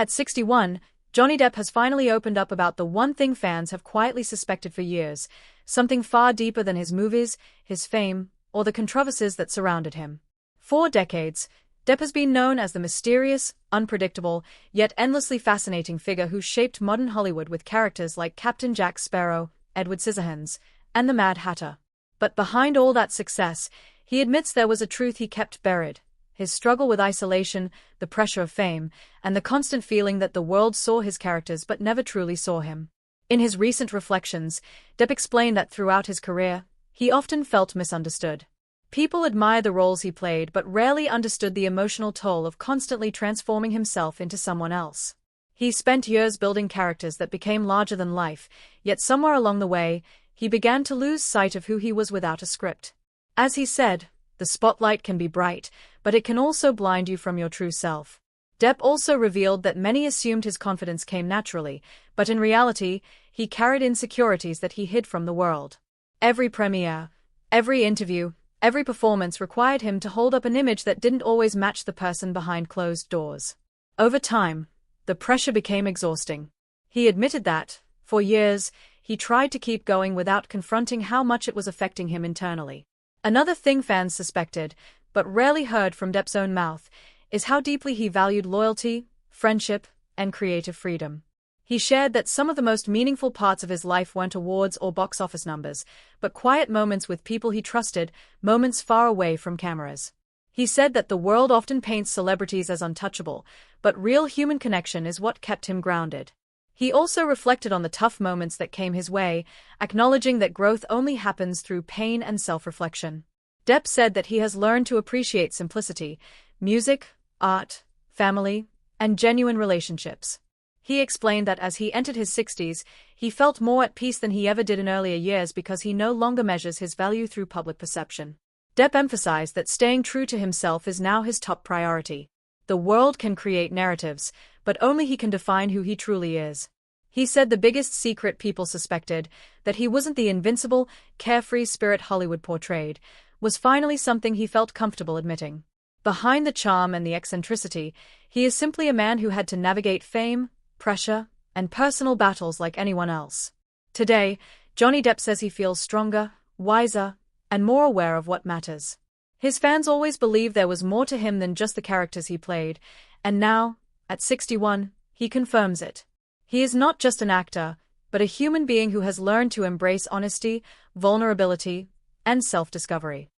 At 61, Johnny Depp has finally opened up about the one thing fans have quietly suspected for years, something far deeper than his movies, his fame, or the controversies that surrounded him. For decades, Depp has been known as the mysterious, unpredictable, yet endlessly fascinating figure who shaped modern Hollywood with characters like Captain Jack Sparrow, Edward Scissorhands, and the Mad Hatter. But behind all that success, he admits there was a truth he kept buried: his struggle with isolation, the pressure of fame, and the constant feeling that the world saw his characters but never truly saw him. In his recent reflections, Depp explained that throughout his career, he often felt misunderstood. People admired the roles he played but rarely understood the emotional toll of constantly transforming himself into someone else. He spent years building characters that became larger than life, yet somewhere along the way, he began to lose sight of who he was without a script. As he said, "The spotlight can be bright, but it can also blind you from your true self." Depp also revealed that many assumed his confidence came naturally, but in reality, he carried insecurities that he hid from the world. Every premiere, every interview, every performance required him to hold up an image that didn't always match the person behind closed doors. Over time, the pressure became exhausting. He admitted that, for years, he tried to keep going without confronting how much it was affecting him internally. Another thing fans suspected, but rarely heard from Depp's own mouth, is how deeply he valued loyalty, friendship, and creative freedom. He shared that some of the most meaningful parts of his life weren't awards or box office numbers, but quiet moments with people he trusted, moments far away from cameras. He said that the world often paints celebrities as untouchable, but real human connection is what kept him grounded. He also reflected on the tough moments that came his way, acknowledging that growth only happens through pain and self-reflection. Depp said that he has learned to appreciate simplicity: music, art, family, and genuine relationships. He explained that as he entered his 60s, he felt more at peace than he ever did in earlier years because he no longer measures his value through public perception. Depp emphasized that staying true to himself is now his top priority. The world can create narratives, but only he can define who he truly is. He said the biggest secret people suspected, that he wasn't the invincible, carefree spirit Hollywood portrayed, was finally something he felt comfortable admitting. Behind the charm and the eccentricity, he is simply a man who had to navigate fame, pressure, and personal battles like anyone else. Today, Johnny Depp says he feels stronger, wiser, and more aware of what matters. His fans always believed there was more to him than just the characters he played, and now, at 61, he confirms it. He is not just an actor, but a human being who has learned to embrace honesty, vulnerability, and self-discovery.